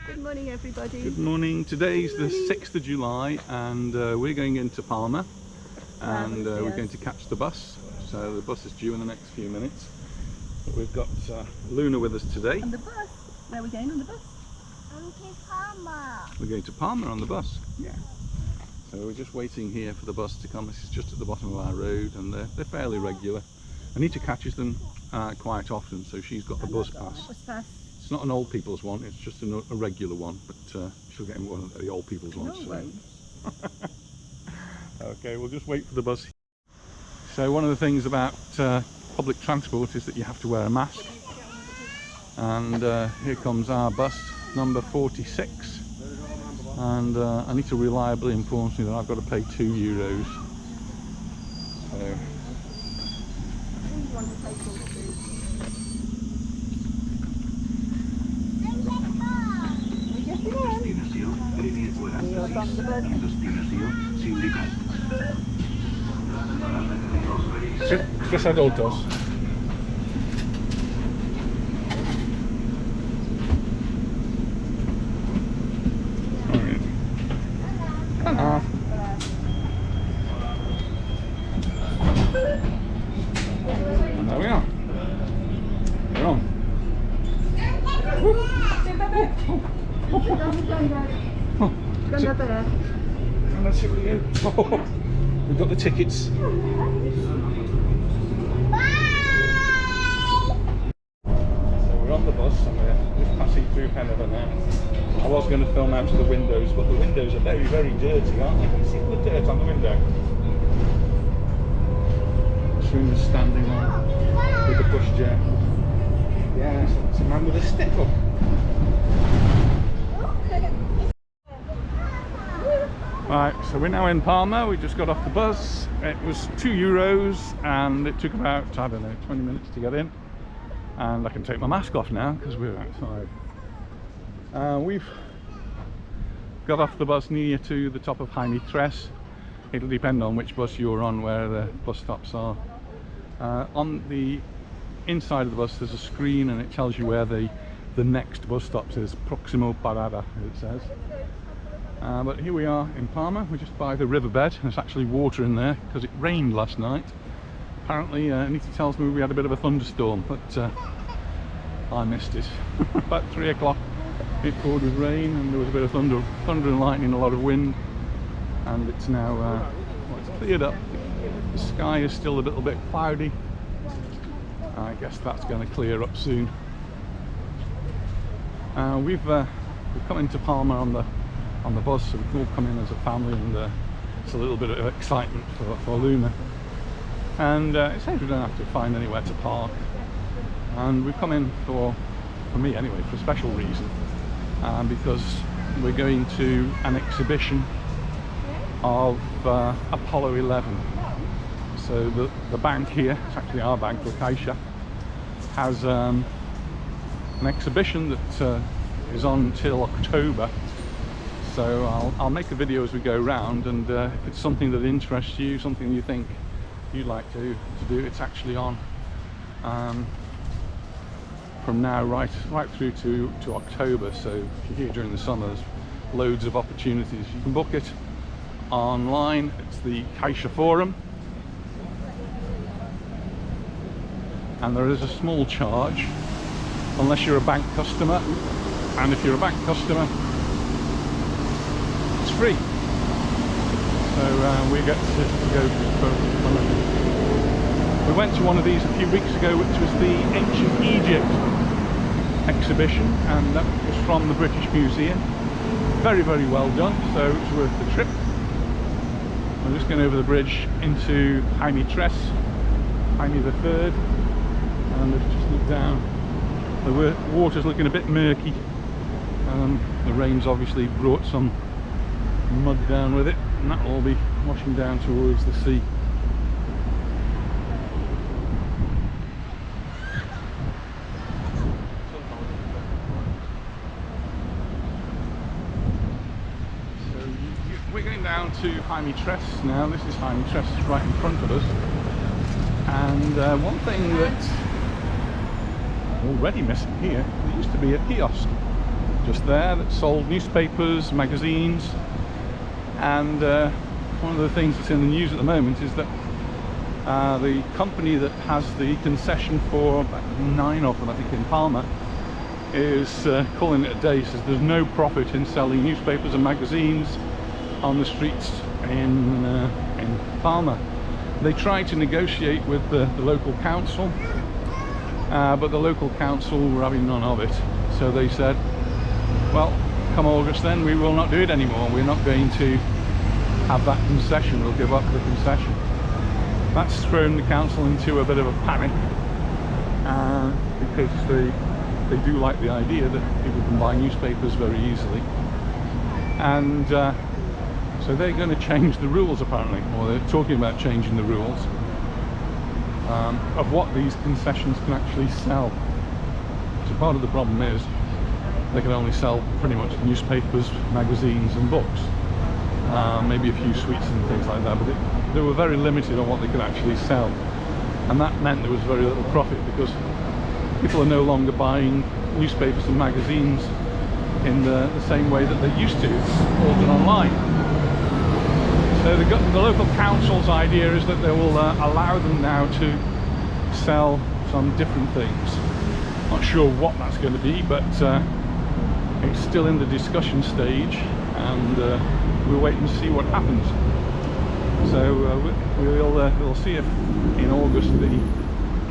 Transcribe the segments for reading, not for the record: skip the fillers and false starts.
Good morning, everybody. Good morning. Today's the 6th of July and we're going into Palma and we're going to catch the bus. So the bus is due in the next few minutes. But we've got Luna with us today. On the bus? Where are we going on the bus? To Palma. We're going to Palma on the bus. Yeah. So we're just waiting here for the bus to come. This is just at the bottom of our road and they're fairly regular. Anita catches them quite often, so she's got the bus pass. Bus pass. It's not an old people's one, it's just a regular one, but she'll get one of the old people's ones soon. Okay, we'll just wait for the bus. So one of the things about public transport is that you have to wear a mask. And here comes our bus, number 46. And Anita reliably informs me that I've got to pay €2. So. Tres adultos. And there we are. We're on. We've got the tickets. So we're on the bus and we're just passing through Hanover now. I was going to film out of the windows, but the windows are very, very dirty, aren't they? Can you see the dirt on the window? Swimmer's standing on with the pushchair. Yes, it's a man with a stick up. Right, so we're now in Palma. We just got off the bus. It was €2 and it took about, I don't know, 20 minutes to get in. And I can take my mask off now because we're outside. We've got off the bus near to the top of Jaime Tres. It'll depend on which bus you're on where the bus stops are. On the inside of the bus there's a screen and it tells you where the next bus stop is. Próximo parada, it says. But here we are in Palma. We're just by the riverbed. There's actually water in there because it rained last night. Apparently Anita tells me we had a bit of a thunderstorm, but I missed it. About 3 o'clock it poured with rain and there was a bit of thunder and lightning, a lot of wind, and it's now well, it's cleared up. The sky is still a little bit cloudy. I guess that's going to clear up soon. We've come into Palma on the bus, so we can all come in as a family, and it's a little bit of excitement for Luna. And it says we don't have to find anywhere to park, and we've come in for me anyway, for a special reason, because we're going to an exhibition of Apollo 11. So the bank here, it's actually our bank, the Caixa, has an exhibition that is on till October. So I'll make a video as we go round, and if it's something that interests you, something you think you'd like to do, it's actually on from now right through to October. So if you're here during the summer, there's loads of opportunities. You can book it online. It's the Caixa Forum, and there is a small charge unless you're a bank customer, and if you're a bank customer it's free. So we get to go for one of them. We went to one of these a few weeks ago, which was the Ancient Egypt exhibition, and that was from the British Museum. Very, very well done, so it was worth the trip. I'm just going over the bridge into Jaime Tres, Jaime III, and let's just look down. The water's looking a bit murky. The rain's obviously brought some mud down with it, and that will all be washing down towards the sea. So we're going down to Jaime Tres now. This is Jaime Tres right in front of us, and one thing that already missing here, there used to be a kiosk just there that sold newspapers, magazines, and one of the things that's in the news at the moment is that the company that has the concession for about 9 of them, I think, in Palma, is calling it a day. Says there's no profit in selling newspapers and magazines on the streets in Palma. They tried to negotiate with the local council, but the local council were having none of it. So they said, well, come August then, we will not do it anymore. We're not going to have that concession. We'll give up the concession. That's thrown the council into a bit of a panic, because they do like the idea that people can buy newspapers very easily, and so they're going to change the rules apparently, or they're talking about changing the rules of what these concessions can actually sell. So part of the problem is they can only sell pretty much newspapers, magazines and books, maybe a few sweets and things like that, but they were very limited on what they could actually sell, and that meant there was very little profit, because people are no longer buying newspapers and magazines in the same way that they used to. It's all done online. So the local council's idea is that they will allow them now to sell some different things. Not sure what that's going to be, but it's still in the discussion stage, and we'll wait and see what happens. So we'll see if in August the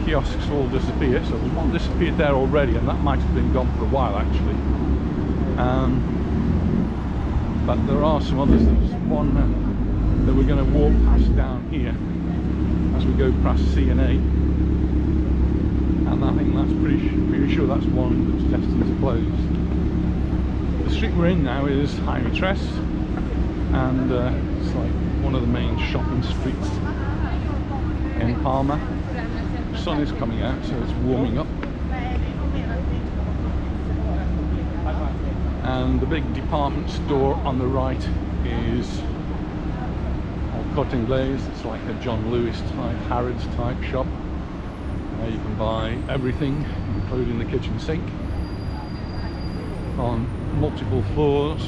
kiosks all disappear. So there's one disappeared there already, and that might have been gone for a while actually. But there are some others. There's one that we're going to walk past down here as we go past C&A, and I think that's pretty sure that's one that's destined to close. The street we're in now is Jaime Tres, and it's like one of the main shopping streets in Palma. The sun is coming out, so it's warming up, and the big department store on the right is El Corte Inglés. It's like a John Lewis type, Harrods type shop. You can buy everything, including the kitchen sink, on multiple floors.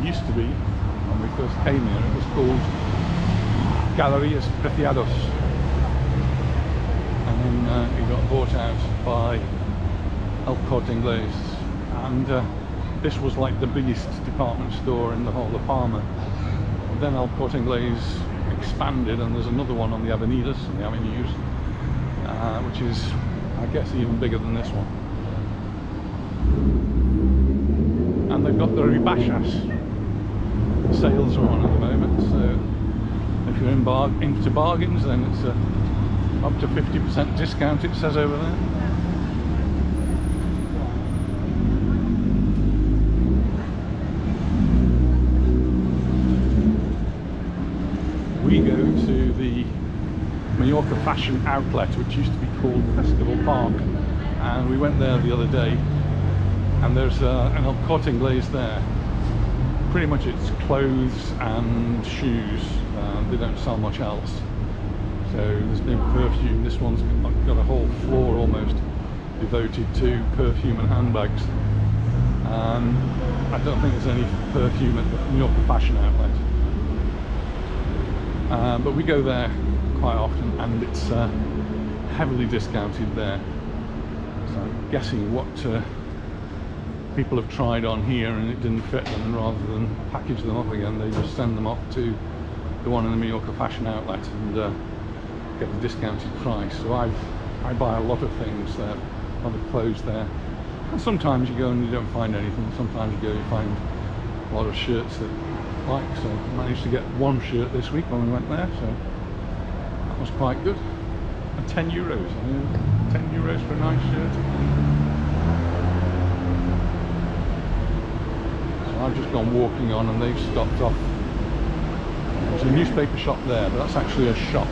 Used to be, when we first came here, it was called Galerías Preciados, and then it got bought out by El Corte Inglés, and this was like the biggest department store in the whole of Palma. Then El Corte Inglés expanded, and there's another one on the avenues, which is, I guess, even bigger than this one. And they've got the Ribachas sales on at the moment, so if you're into bargains, then it's up to 50% discount, it says over there. We go to the Mallorca fashion outlet, which used to be called Festival Park, and we went there the other day, and there's an El Corte Inglés there. Pretty much it's clothes and shoes. They don't sell much else, so there's no perfume. This one's got a whole floor almost devoted to perfume and handbags. I don't think there's any perfume at the Mallorca fashion outlet, but we go there quite often, and it's heavily discounted there. So I'm guessing what people have tried on here and it didn't fit them, and rather than package them up again, they just send them off to the one in the Mallorca fashion outlet and get a discounted price. So I buy a lot of things there, a lot of clothes there, and sometimes you go and you don't find anything. Sometimes you go, you find a lot of shirts that I like. So I managed to get one shirt this week when we went there, so that was quite good. And €10, 10 euros for a nice shirt. I've just gone walking on, and they've stopped off. There's a newspaper shop there, but that's actually a shop.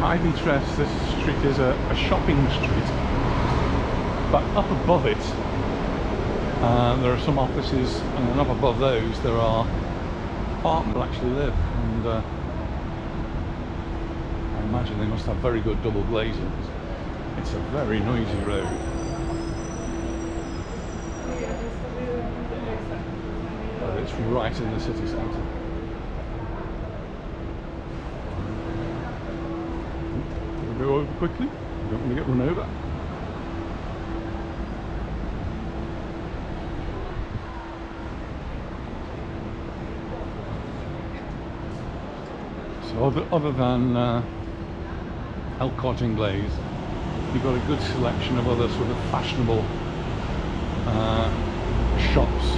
Jaime Tres, this street is a shopping street, but up above it There are some offices, and then up above those there are apartments that actually live, and I imagine they must have very good double glazing. It's a very noisy road. But it's right in the city centre. We'll go over quickly, we don't want to get run over. So other than El Corte Inglés, you've got a good selection of other sort of fashionable shops,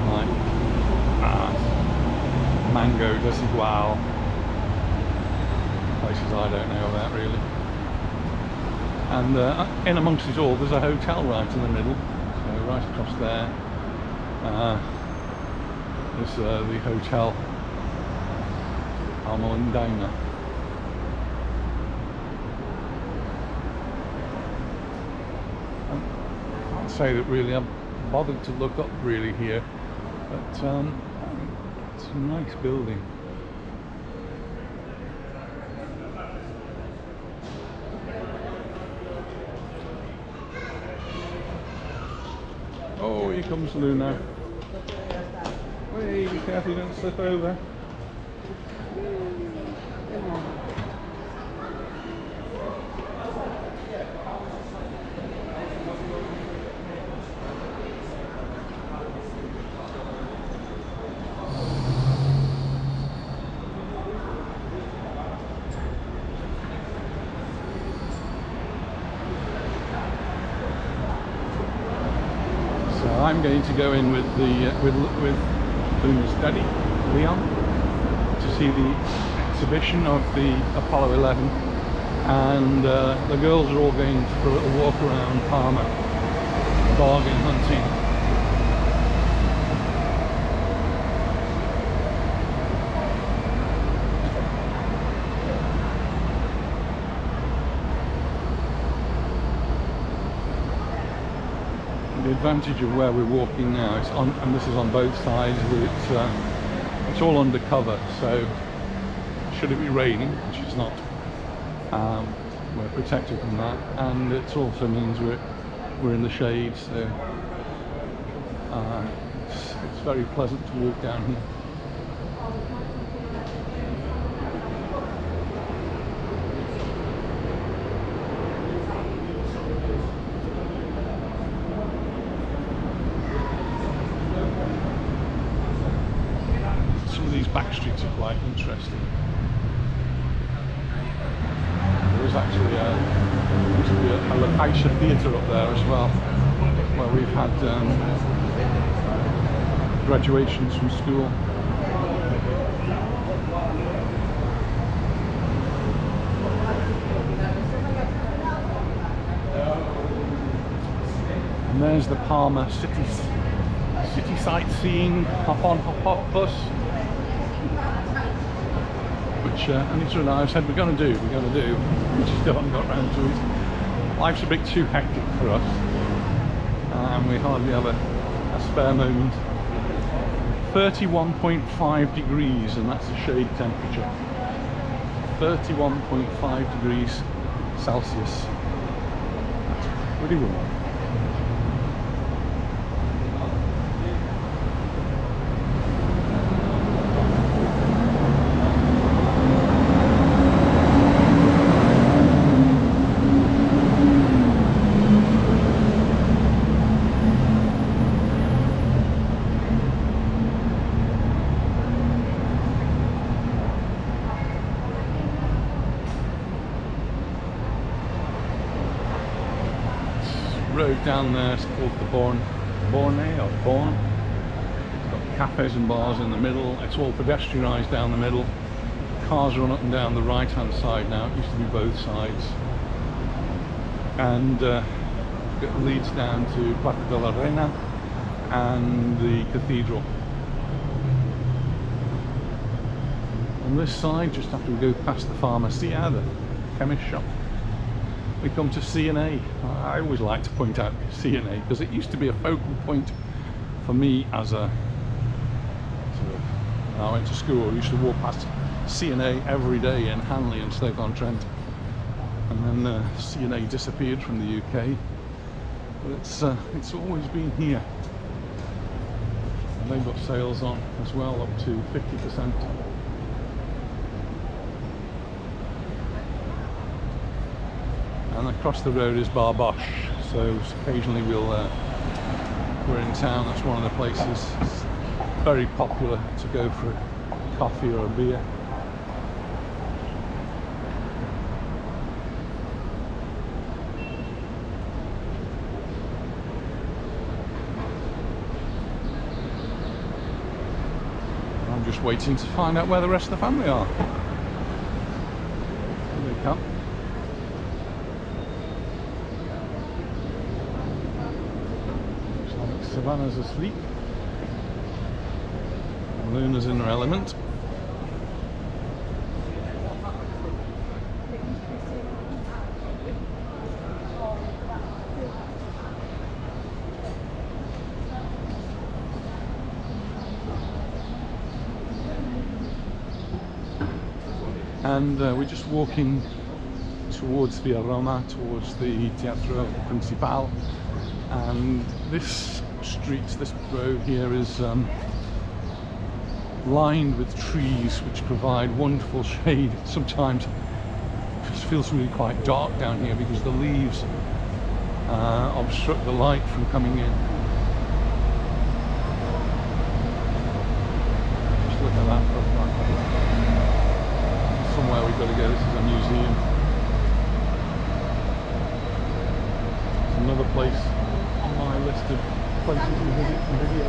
like Mango, Desigual, places I don't know about really. And in amongst it all there's a hotel right in the middle, so right across there is the hotel Palma de Mallorca. I can't say that really I've bothered to look up really here, but it's a nice building. Oh, here comes Luna. Wait, be careful you don't slip over. I'm going to go in with Luna's daddy, Leon, to see the exhibition of the Apollo 11, and the girls are all going for a little walk around Palma, bargain hunting. The advantage of where we're walking now is on, and this is on both sides, it's all undercover, so should it be raining, which it's not, we're protected from that, and it also means we're in the shade, so it's very pleasant to walk down here. These backstreets are quite interesting. There is actually a La Caixa theatre up there as well, where we've had graduations from school. And there's the Palma city sightseeing hop on hop off bus, which Anita and I have said we're going to do, we just haven't got round to it. Life's a bit too hectic for us, and we hardly have a spare moment. 31.5 degrees, and that's the shade temperature. 31.5 degrees Celsius. That's pretty warm. Road down there is called the Born. It's got cafes and bars in the middle. It's all pedestrianised down the middle. Cars run up and down the right hand side now. It used to be both sides. And it leads down to Plaza de la Reina and the cathedral. On this side, just after we go past the pharmacia, the chemist shop, we come to C&A. I always like to point out C&A because it used to be a focal point for me as a sort of, when I went to school. I used to walk past C&A every day in Hanley and Stoke-on-Trent, and then C&A disappeared from the UK, but it's always been here. And they've got sales on as well, up to 50%. And across the road is Bar Bosch, so occasionally we're in town. That's one of the places. It's very popular to go for a coffee or a beer. I'm just waiting to find out where the rest of the family are. Here they come. Savannah's asleep. Luna's in her element. And we're just walking towards Via Roma, towards the Teatro Principal, and this this road here is lined with trees which provide wonderful shade. Sometimes it just feels really quite dark down here because the leaves obstruct the light from coming in. Just look at that for a second. Somewhere we've got to go. This is a museum. It's another place on my list of places to visit and video.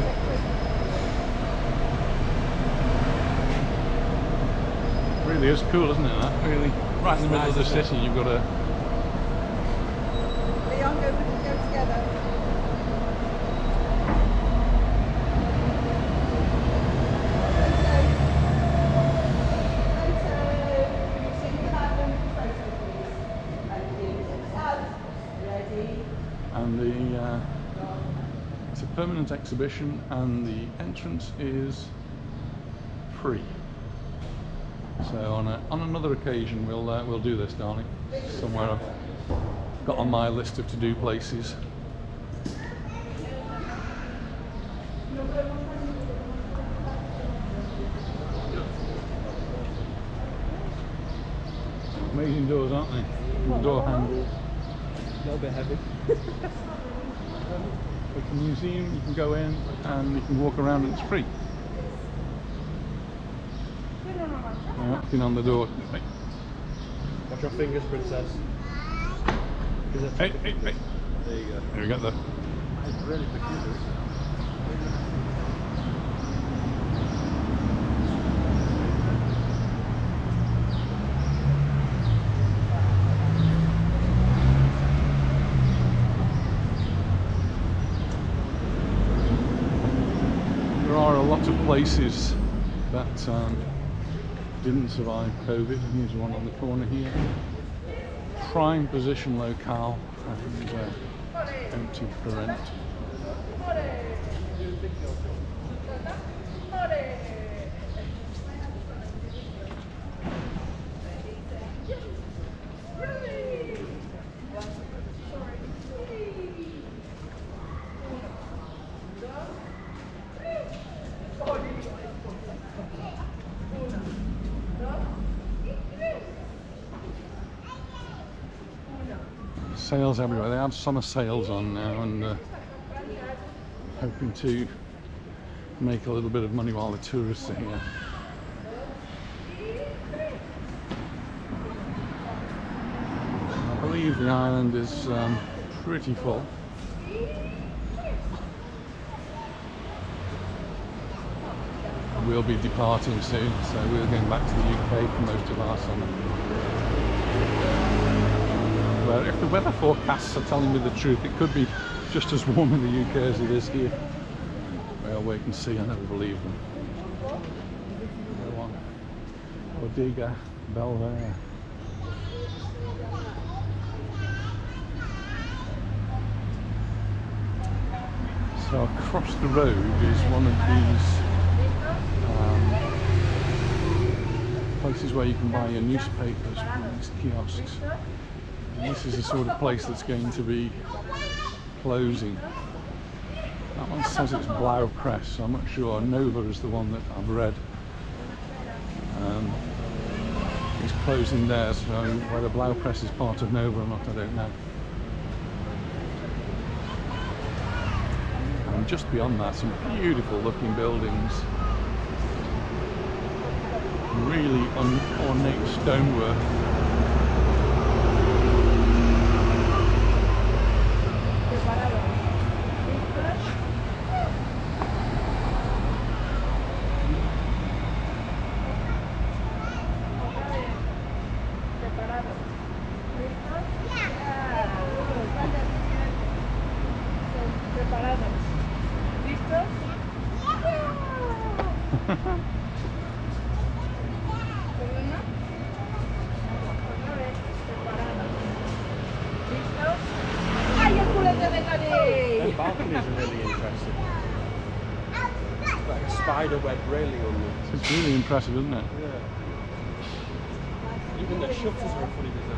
Really is cool, isn't it? That really, right in the middle of the city, you've got a. Leon, go together. And it's a permanent exhibition, and the entrance is free. So on another occasion we'll do this, darling. Somewhere I've got on my list of to-do places. Amazing doors, aren't they? The door handles. A little bit heavy. It's a museum, you can go in and you can walk around and it's free. Knocking on the door. Hey. Watch your fingers, princess. Hey, hey, hey. There you go. There we go. It's really peculiar. There are a lot of places that didn't survive COVID. Here's one on the corner here. Prime position locale and empty for rent. Sales everywhere. They have summer sales on now, and hoping to make a little bit of money while the tourists are here. I believe the island is pretty full. We'll be departing soon, so we're going back to the UK for most of our summer. Well, if the weather forecasts are telling me the truth, it could be just as warm in the UK as it is here. We'll wait and see. I never believe them. Bodega Belvedere. So across the road is one of these places where you can buy your newspapers from these kiosks. And this is the sort of place that's going to be closing. That one says it's Baleares, so I'm not sure. Nova is the one that I've read. It's closing there, so whether Baleares is part of Nova or not, I don't know. And just beyond that, some beautiful looking buildings. Really ornate stonework. Those balconies are really interesting. Like a spider web railing on them. It's really impressive, isn't it? Yeah. Even the shutters are a funny design.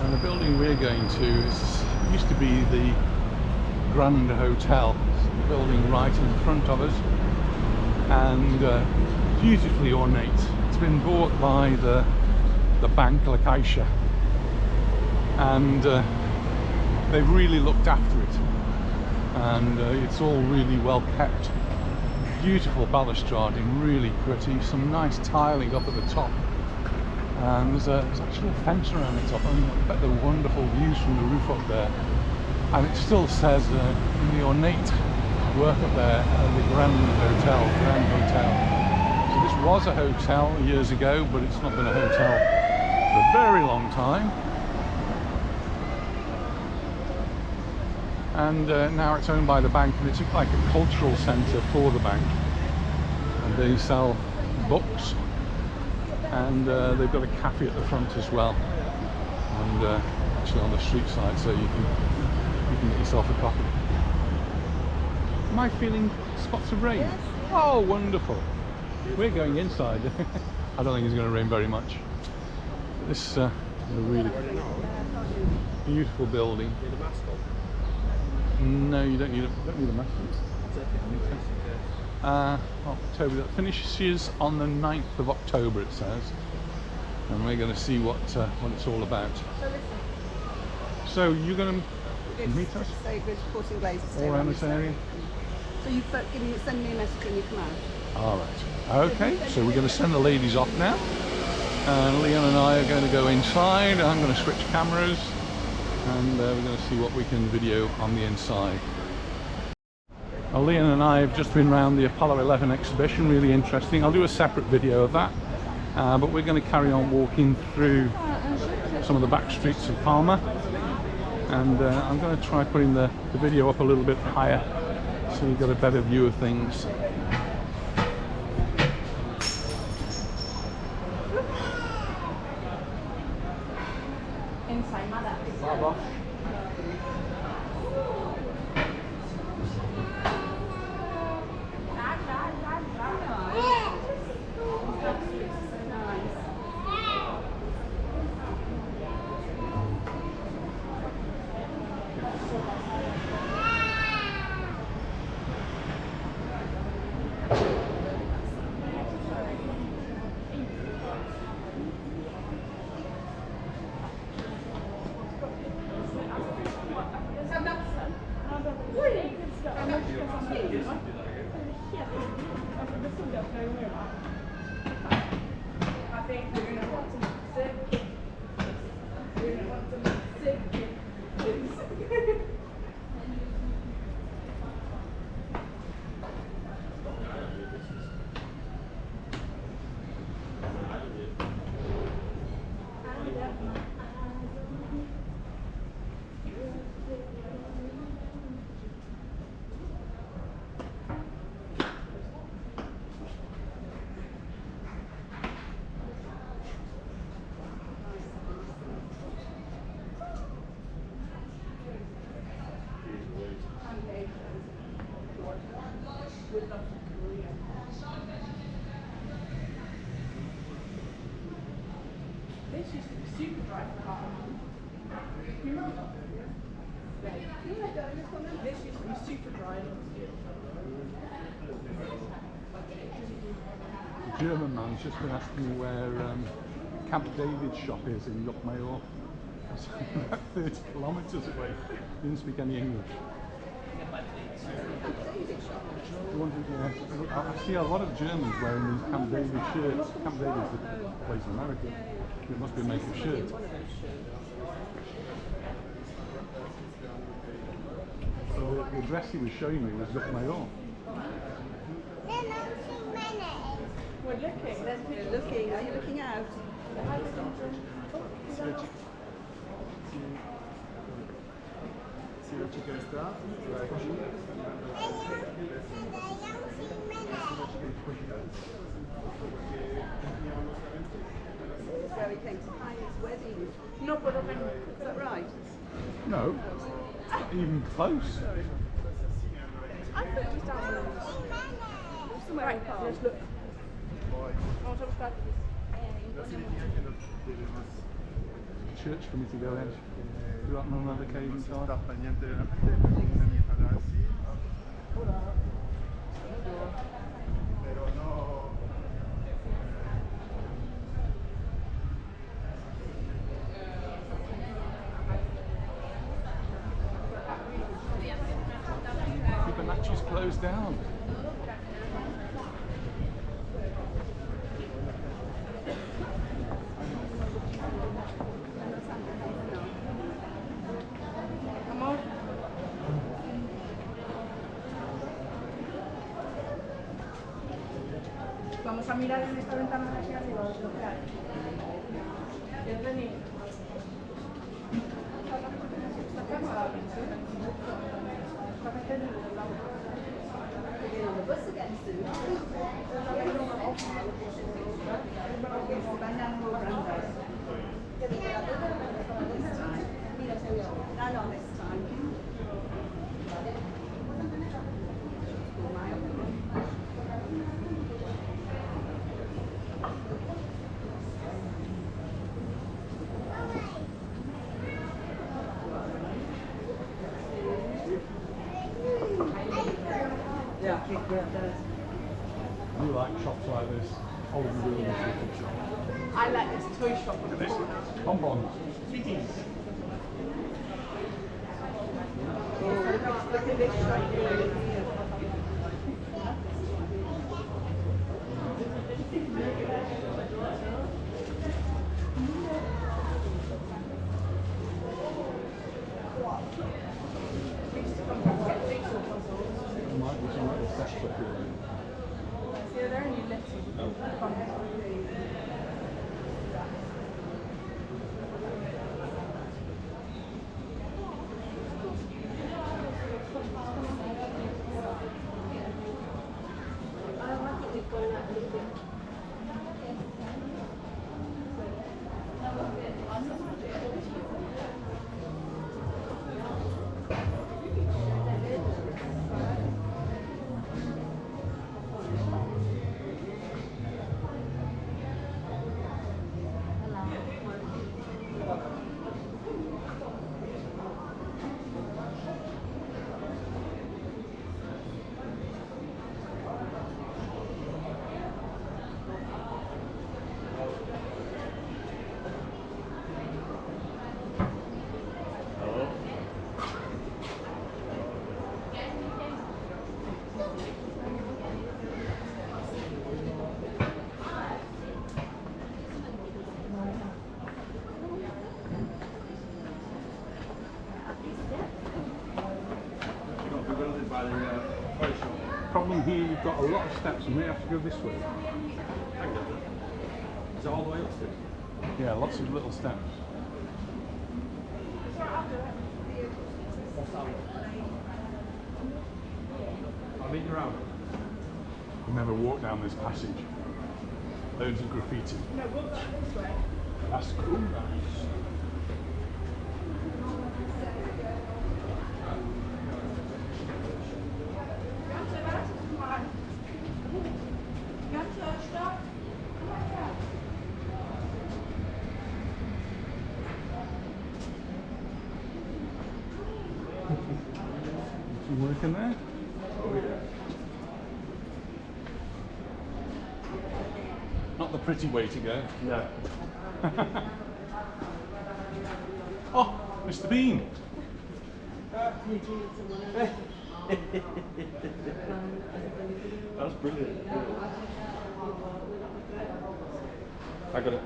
And the building we're going to used to be the Grand Hotel. It's the building right in front of us, and beautifully ornate. It's been bought by the bank La Caixa, and they've really looked after it, and it's all really well kept. Beautiful balustrading, really pretty. Some nice tiling up at the top. And there's actually a fence around the top. I mean, I bet the wonderful views from the roof up there. And it still says in the ornate work up there, the Grand Hotel. So this was a hotel years ago, but it's not been a hotel for a very long time. And now it's owned by the bank, and it's like a cultural centre for the bank. And they sell books. And they've got a cafe at the front as well, and actually on the street side, so you can get yourself a coffee. Am I feeling spots of rain? Yes. Oh, wonderful! We're going inside. I don't think it's going to rain very much. But this is a really beautiful building. Need a mask on? No, you don't need a mask. October, that finishes on the 9th of October, it says, and we're going to see what it's all about. So you're going to meet us Say good Porting Glaze. all around this area? So you send me a message when you come out. All right. Okay, so we're going to send the ladies off now, and Leon and I are going to go inside. I'm going to switch cameras, and we're going to see what we can video on the inside. Well, Leon and I have just been around the Apollo 11 exhibition, really interesting. I'll do a separate video of that, but we're going to carry on walking through some of the back streets of Palma, and I'm going to try putting the video up a little bit higher so you've got a better view of things. used to be super dry for half a month. You remember? This used to be super dry. The German man's just been asking me where Camp David's shop is in Majorca. It's about 30 kilometres away. He didn't speak any English. I see a lot of Germans wearing these Camp David shirts. Camp David's the place in America. It must be a make of shirt. So the dress he was showing me was Majorca. We're looking. You're looking. Are you looking out? Si la chica está, This is where he came to Heidi's wedding. No puedo ver. Is that right? No, it's not even close. I thought it was down below. Somewhere Right, in Palma. let's look. Vamos a buscar. no significa que no debemos Church for me to go in. Do you want another occasion, estar Carl? pendiente de la gente, una mirada así. Pero no. Fibonacci's closed down. Amor. Vamos a mirar en esta ventana de aquí arriba lo que hay. ¿Quieres venir? Getting on the bus again soon. Banana or Brandeis? This time. No, not this time. Yeah, You like shops like this? Old realistic shop. I like this toy shop on the This corner. bonbons. look at this shop here. There might be some little sets up here. Yeah, they're only little. By the toy shop. Problem here, you've got a lot of steps and we have to go this way. Is it all the way upstairs? Yeah, lots of little steps. What's that? I'll meet you around. You never walk down this passage. Loads of graffiti. No, walk this way. That's cool, guys. You working there? Oh yeah. Not the pretty way to go. No. Oh, Mr. Bean. That's brilliant. I got it.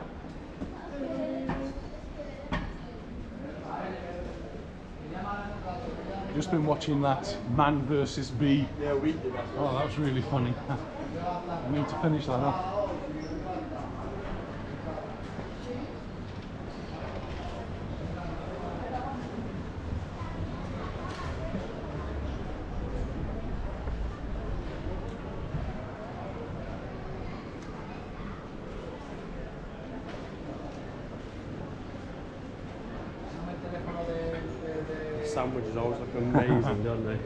Just been watching that Man versus Bee. Yeah, we did that. Oh, that was really funny. I need to finish that off. Sandwiches always look amazing, don't they?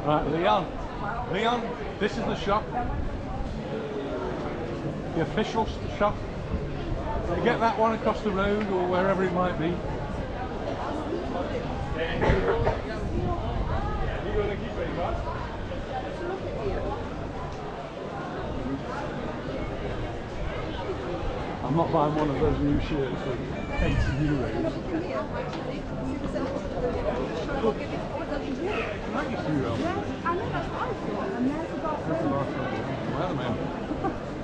Right, Leon. Leon, this is the shop. The official shop. You get that one across the road or wherever it might be. I'm not buying one of those new shirts for 80 euros. 90 euro. I know that's what I thought, and there's the bathroom. Well, man,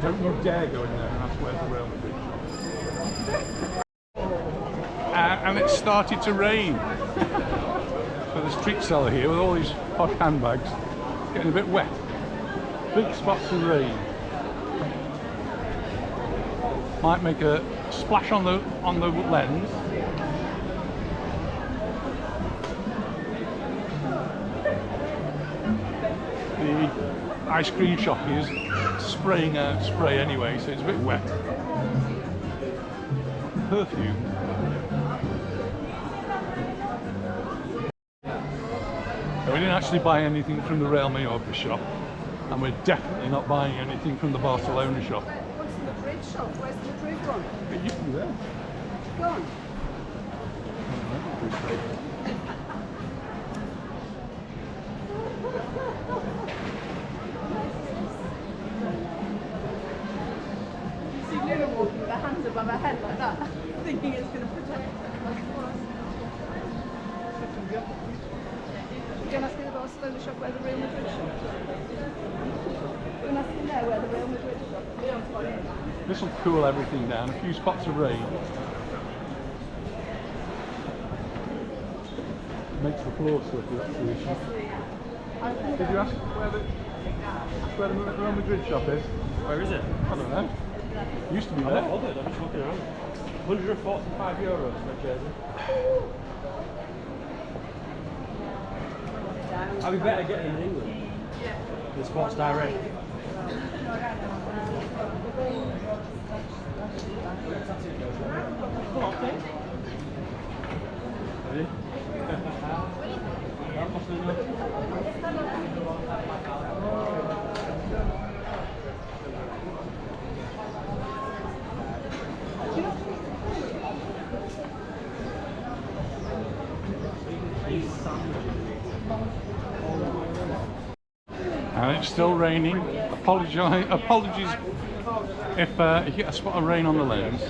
don't you dare go in there and ask where's the Real Madrid shop. And it started to rain. So the street seller here with all these posh handbags, it's getting a bit wet. Big spots of rain. Might make a splash on the lens. The ice cream shop is spraying out spray anyway, so it's a bit wet. Perfume. We didn't actually buy anything from the Real Mallorca shop, and we're definitely not buying anything from the Barcelona shop. What's the Madrid shop? Where's the Madrid one? It used to be there. Gone. See Luna walking with her hands above her head like that, thinking it's going to protect her. You're going to ask me the Barcelona shop where the Real Madrid shop is? You're going to ask me there where the Real Madrid shop is? This will cool everything down. A few spots of rain makes the floor slippery. That's the issue. Did you ask where the Real Madrid shop is? Where is it? I don't know. Used to be I'm there. not bothered, I'm just looking around. 145 euros for a jersey. I'd be better getting in England. The Sports Direct. Ready? And it's still raining. Apologies if you get a spot of rain on the lens.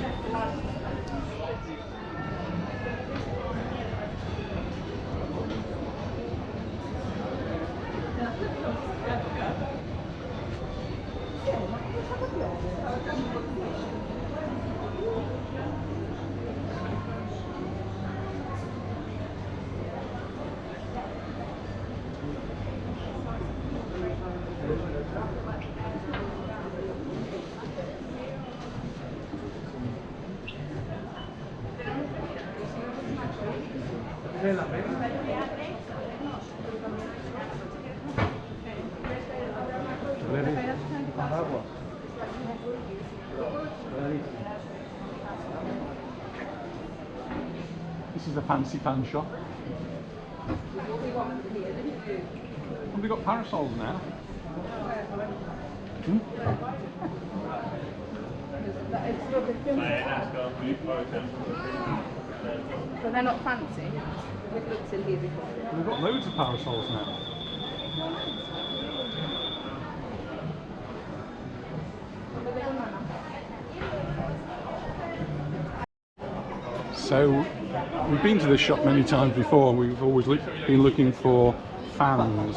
This is a fancy fan shop. Have we got parasols now? Hmm? But they're not fancy. We've looked in here before. We've got loads of parasols now. So we've been to this shop many times before. We've always been looking for fans,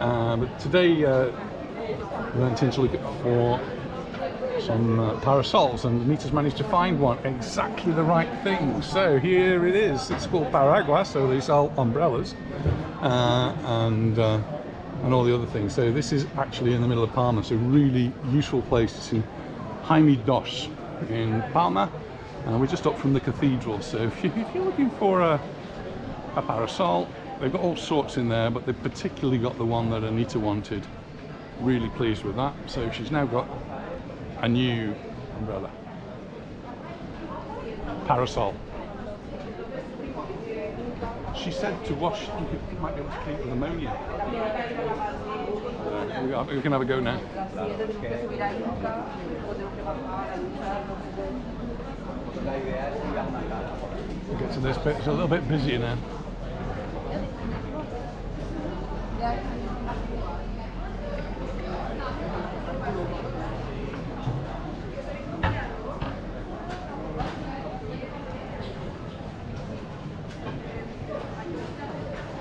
but today we went in to look for some parasols, and Anita's managed to find one, exactly the right thing. So here it is. It's called Paragua, so they sell umbrellas and all the other things. So this is actually in the middle of Palma, so really useful place. It's in Jaime Dos in Palma. We're just up from the cathedral, so if you're looking for a parasol, they've got all sorts in there, but they've particularly got the one that Anita wanted. Really pleased with that. So she's now got a new umbrella. Parasol. She said to wash, you might be able to clean with ammonia. We can have a go now. We'll get to this bit, it's a little bit busier now.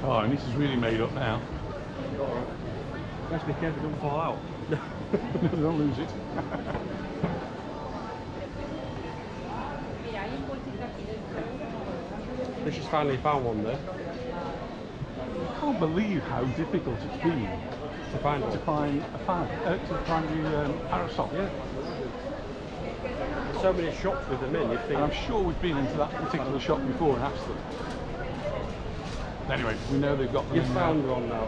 Oh, and this is really made up now. Best be careful, don't fall out. Don't lose it. She's finally found one there. I can't believe how difficult it's been To find one. to find a fan, to find the parasol. Yeah. There's so many shops with them in, you'd think. And I'm sure we've been into that particular shop before and asked them. Anyway, we know they've got them. You in found one now.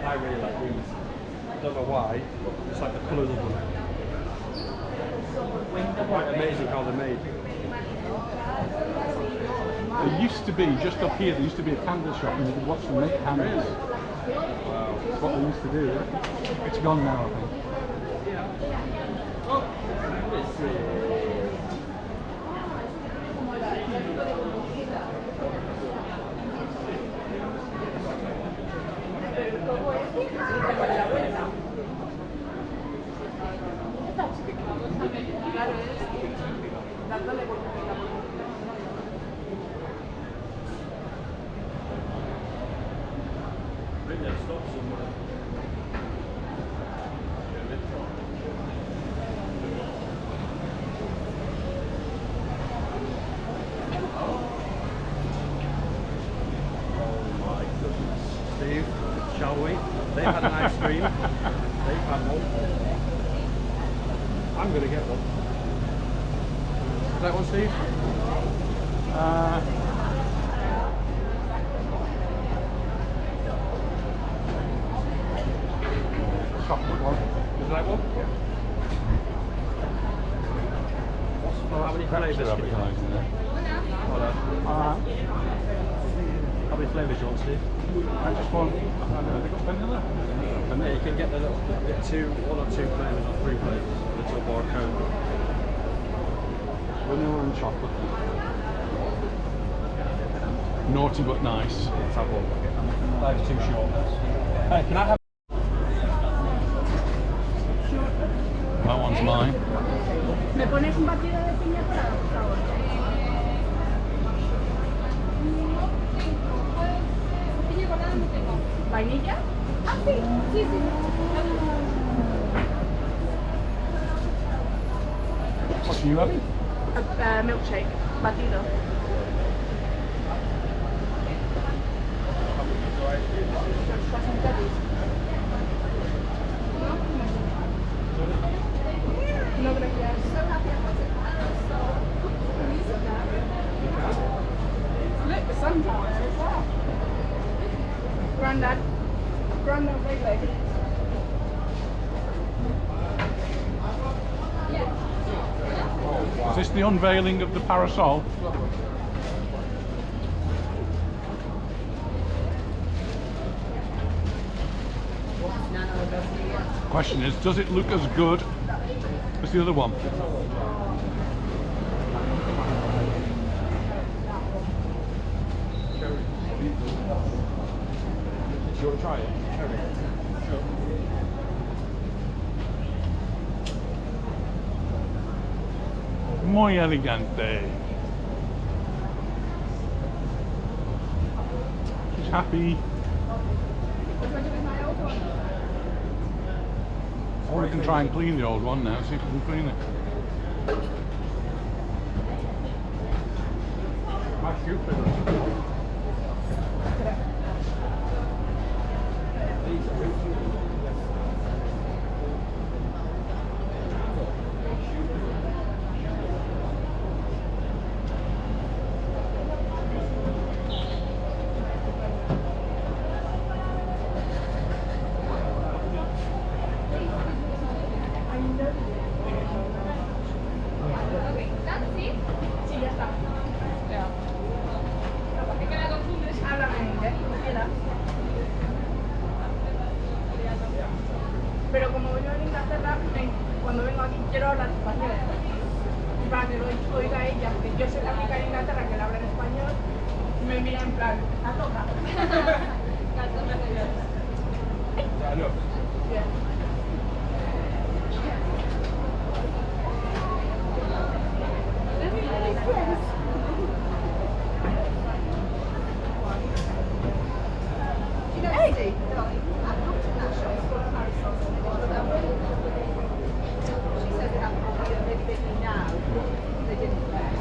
I really like these. Don't know why, but it's like the colours of them. Quite amazing how they're made. There used to be, just up here, there used to be a candle shop and you could watch them make candles. Wow. That's what they used to do. It's gone now, I think. Steve, shall we? They've had an ice cream. They've had one. I'm going to get one. Is that one, Steve? Chocolate one. Is that one? How many flavours can you have? How many flavours do you want, Steve? I just want, have they got vanilla? And then you can get one or two flavours or three flavours, a little bar cone. Vanilla and chocolate. Naughty but nice. Let's have one. Life's too short. Hey, can I have? That one's mine. ¿Me pones un batido de piña colada, por favor? Piña colada no tengo. ¿Vainilla? Ah, sí, sí, sí. What are you having? Milkshake, batido. No, gracias. Look, the sun's out there as well. Grandad, Rayleigh. Is this the unveiling of the parasol? Question is, does it look as good as the other one? Do you want to try it? Muy elegante. She's happy. Or we can try and clean the old one now, see if we can clean it. That's stupid. Pero como vivo en Inglaterra, cuando vengo aquí quiero hablar español. Y para que lo oiga ella, que yo soy la única en Inglaterra que le habla en español, me mira en plan, ¿estás loca? Yeah, look. Yeah. Hey! I've looked in that shop, it's called Paris Sausage. She says they have probably a big biggie now. They didn't there.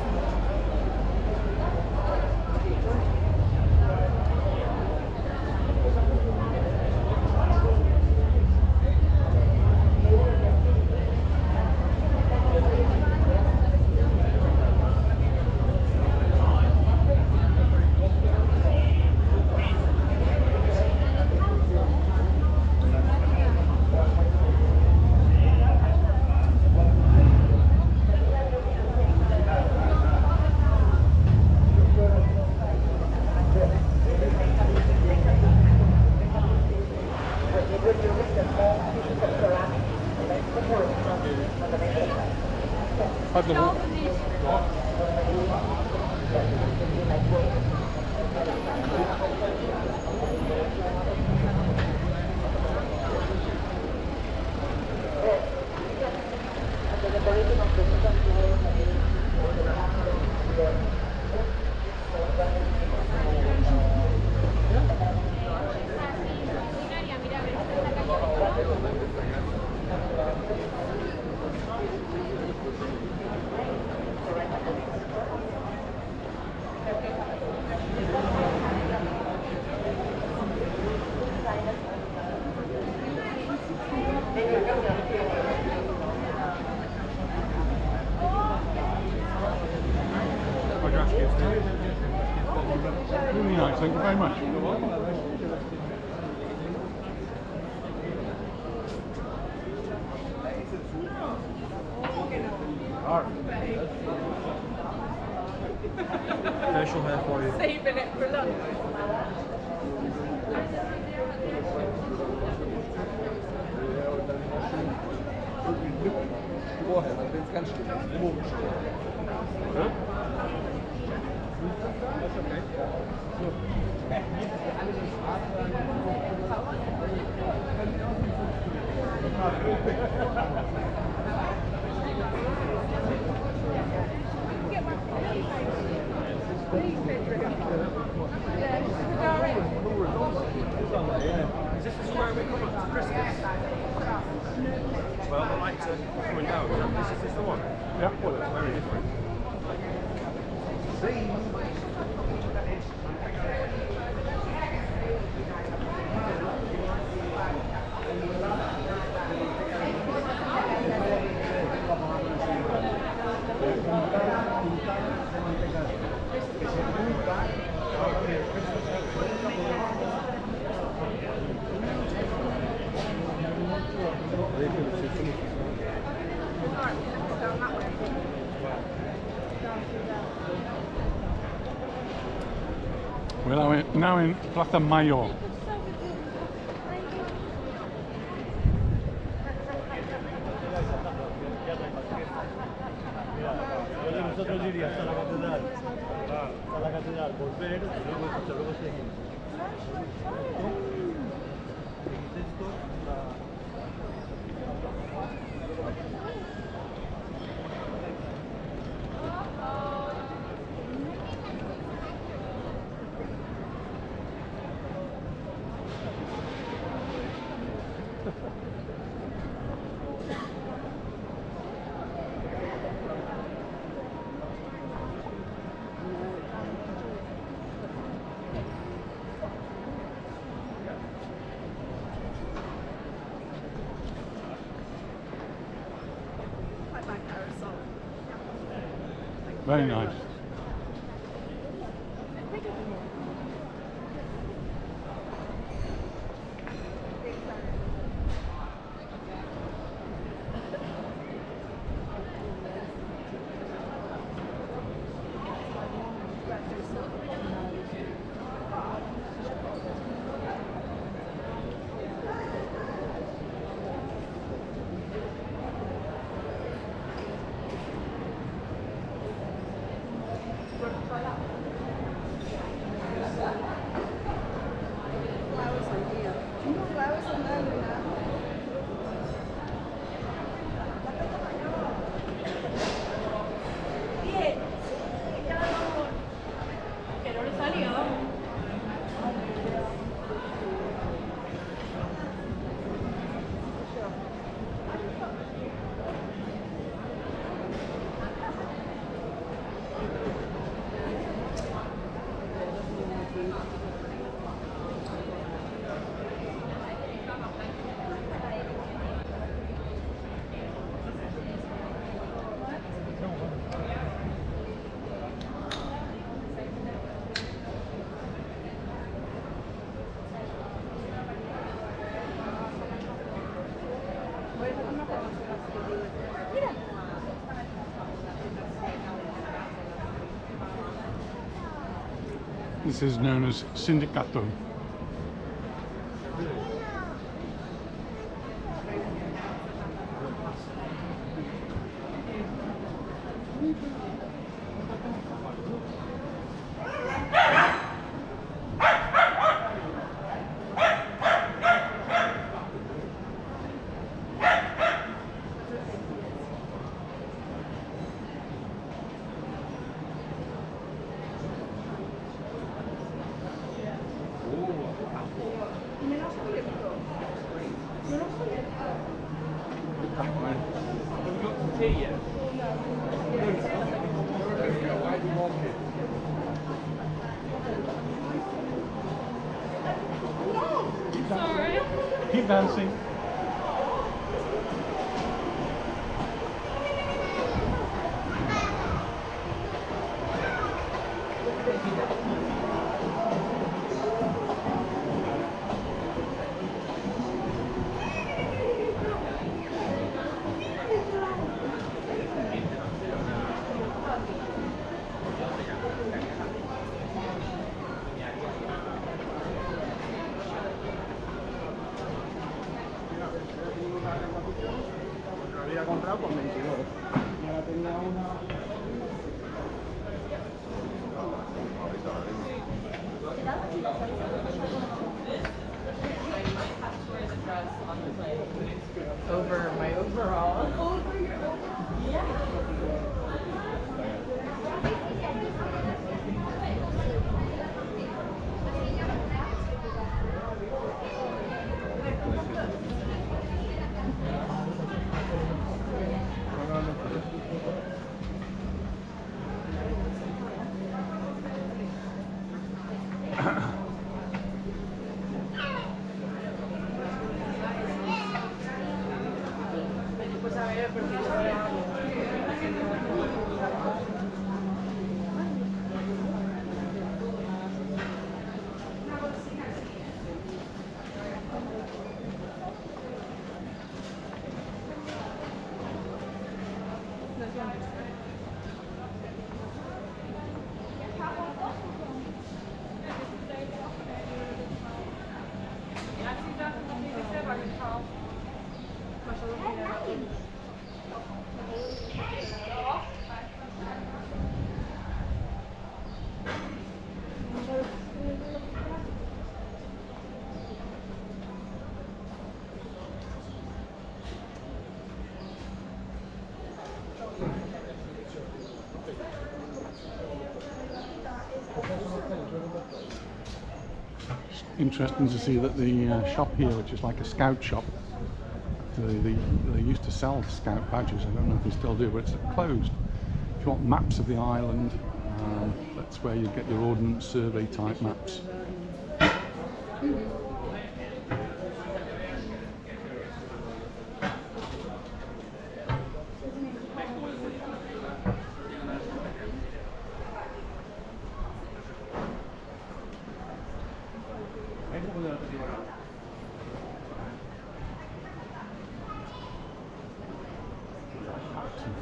Really nice, thank you very much. Facial hair for you. Saving it for lunch. Vorher, dann wird es ganz schlimm. Komisch. Is this the square we're coming to Christmas? Well, the lights are coming down. This is the one. Yeah. Well, it's very different. We're now in Plaza Mayor. ir hasta la catedral, hasta la catedral, volver y luego seguir. Seguís esto, Very nice. This is known as Sindicato. Keep dancing. Había comprado por 22 y ahora tenía una. Over my overall. Pues a ver, porque It's interesting to see that the shop here, which is like a scout shop, they used to sell scout badges. I don't know if they still do, but it's closed. If you want maps of the island, that's where you get your ordnance survey type maps.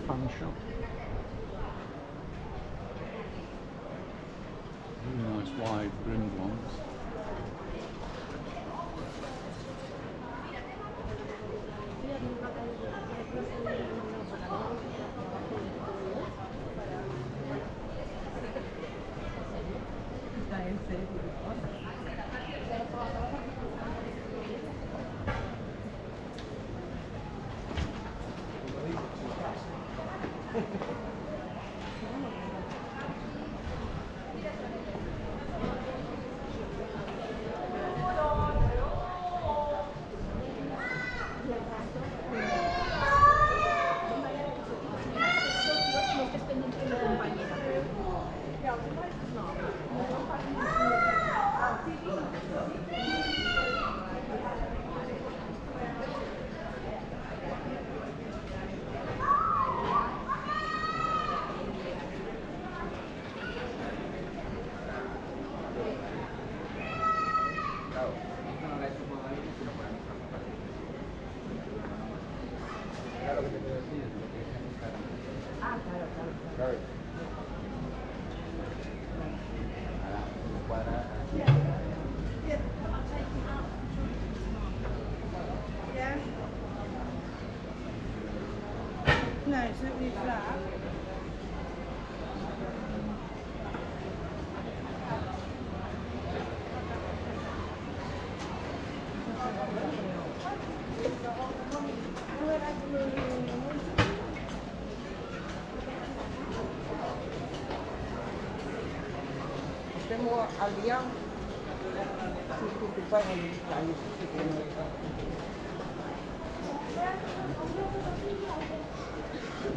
Fan shop. Really nice wide brimmed ones. No, it's really flat. Estemos al día.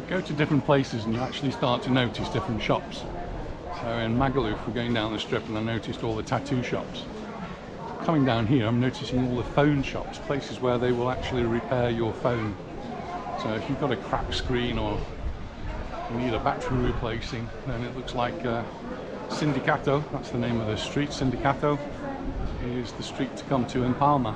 Go to different places and you actually start to notice different shops. So in Magaluf we're going down the strip and I noticed all the tattoo shops. Coming down here I'm noticing all the phone shops, places where they will actually repair your phone. So if you've got a cracked screen or you need a battery replacing, then it looks like Sindicato, that's the name of the street. Sindicato is the street to come to in Palma.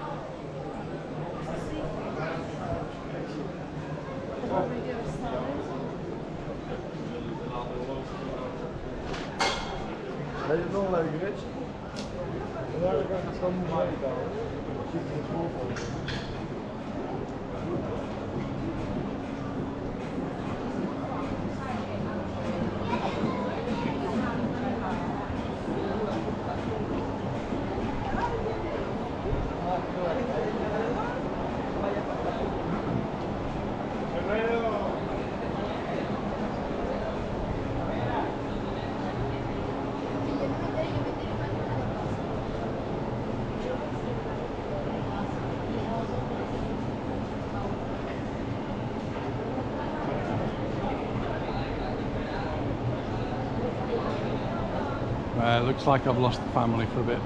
Looks like I've lost the family for a bit.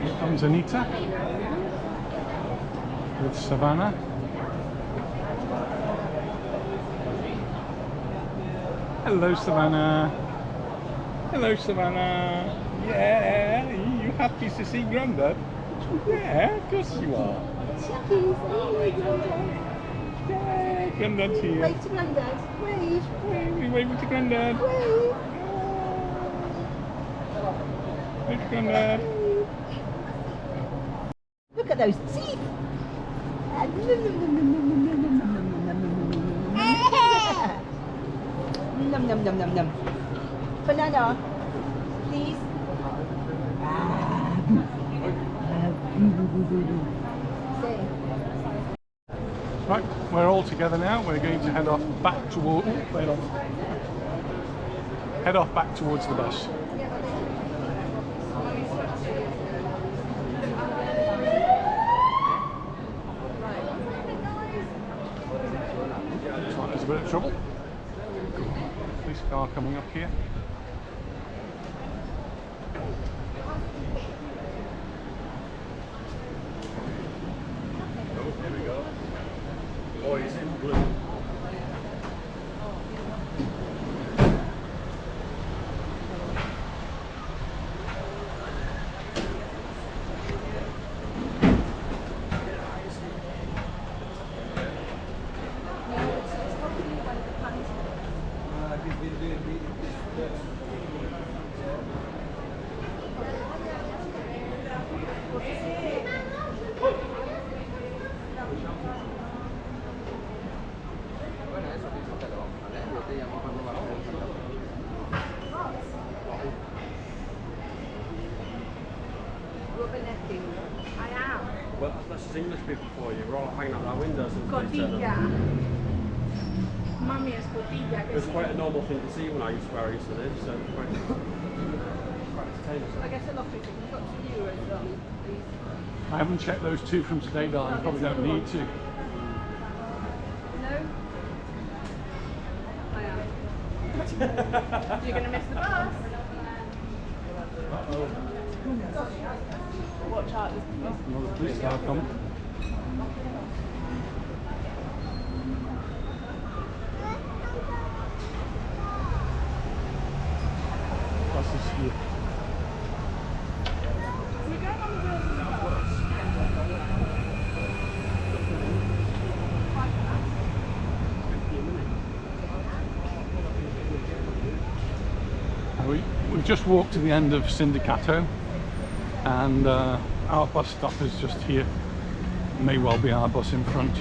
Here comes Anita with Savannah. Hello Savannah. Hello Savannah. Yeah, you happy to see Grandad? Yeah, of course you are. Yeah, Grandad's here. Wave to Grandad. Wave. Wave, wave to Grandad. Wave. Wave to Grandad. Look at those teeth. Num num num num num. Banana, please. Right. we're all together now. We're going to head off back toward. Head off back towards the bus. Looks like there's a bit of trouble. Police car coming up here. Oh, here we go. Boys in blue. I am. Well, that's just English people for you. We're all hanging out our windows and things. Cotilla. Mami es cotilla. It was quite a normal thing to see when I used to live, so it's quite entertaining. I guess a lot of people have got to you as well. I haven't checked those two from today, darling. Probably don't need to. No? I am. You're going to miss the bus. Uh-oh. Watch out. Another police car coming. Bus is here. We're going on the We've just walked to the end of Sindicato, and our bus stop is just here. May well be our bus in front.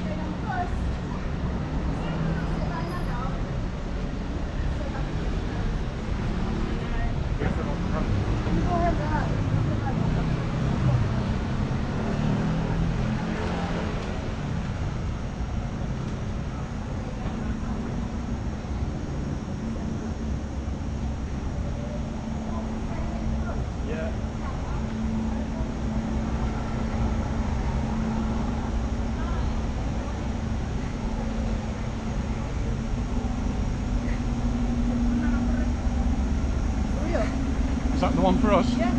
Is that the one for us? Yes.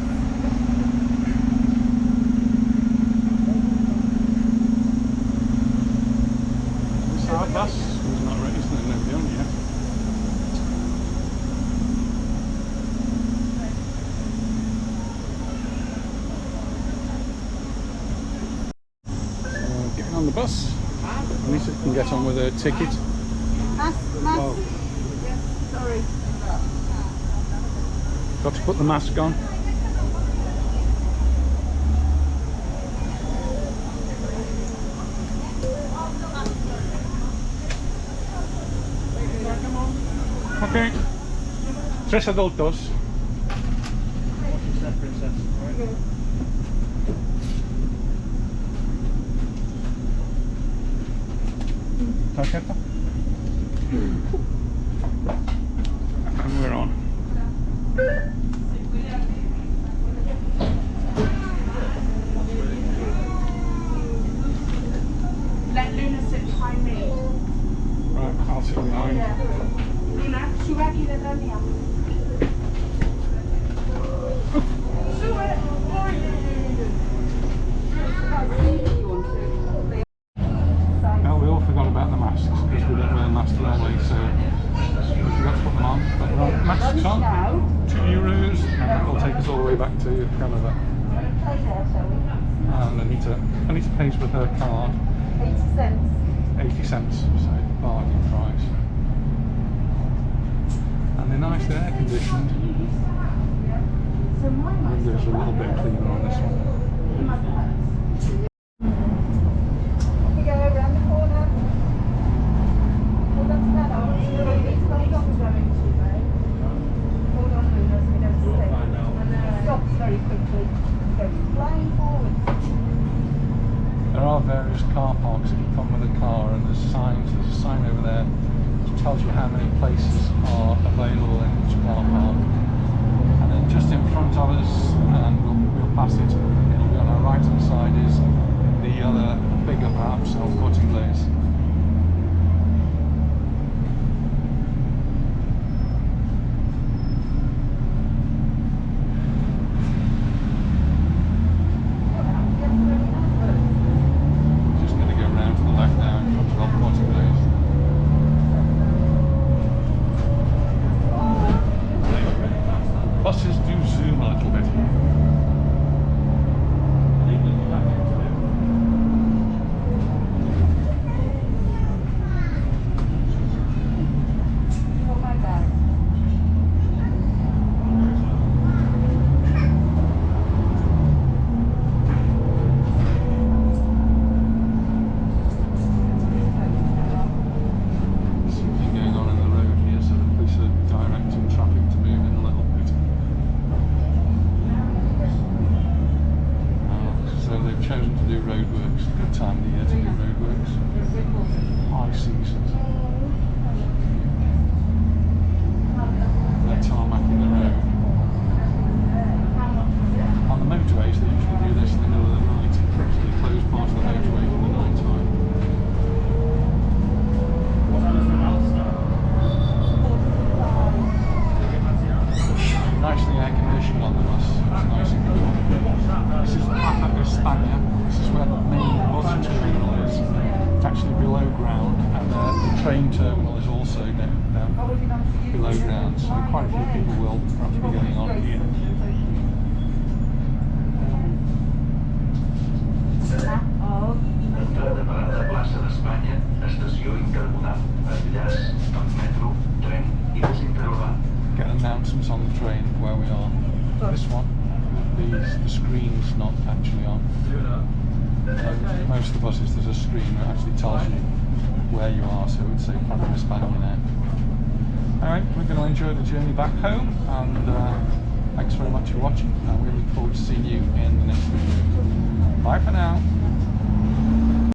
Is this our bus? It's not ready, isn't it? Nobody on yet. Getting on the bus. Anita can get on with her ticket. Oh. Sorry. Got to put the mask on. Okay. 3 adultos. Princess. Tarjeta. And we're on. Let Luna sit behind me. Right, I'll sit behind. Luna, sube aquí detrás mía. Sube. Now we all forgot about the masks because we don't wear masks normally, so we forgot to put them on. But we're on. Masks on. €2, and that will take us all the way back to Canada. And Anita pays with her card. 80 cents. 80 cents, so bargain price. And they're nice, they're air conditioned. Windows are a little bit cleaner on this one. We go around the corner. Hold on to that. Hold on, Luna, so we don't stay. It stops very quickly. It goes flying forward. There are various car parks if you come with a car, and there's signs tells you how many places are available in each car park. And then just in front of us, and we'll pass it, it'll be on our right hand side, is the other bigger perhaps El Corte Inglés. Just going to go round to the left now in front of El Corte Inglés. Buses do zoom a little bit. Something going on in the road here, so the police are directing traffic to move in a little bit. So they've chosen to do roadworks, a good time of the year to do roadworks. High season. They're tarmacking the road. On the motorways they usually do this in the middle of the night, so they close part of the motorway for the night time. Nicely air conditioned on the bus, it's nice and cool. This is Plaza de España, this is where the main bus terminal is. It's actually below ground, and the train terminal is also down below ground, so quite a few people will perhaps be getting on here. Entrada per la plaça d'Espanya, estació intermodal, enllaç amb metro, tren i bus interurbà. Get announcements on the train where we are. This one, the screen's not actually on. Most of the buses there's a screen that actually tells you where you are, so it would say Palma de Mallorca there. Alright, we're going to enjoy the journey back home, and thanks very much for watching, and we look forward to seeing you in the next video. Bye for now.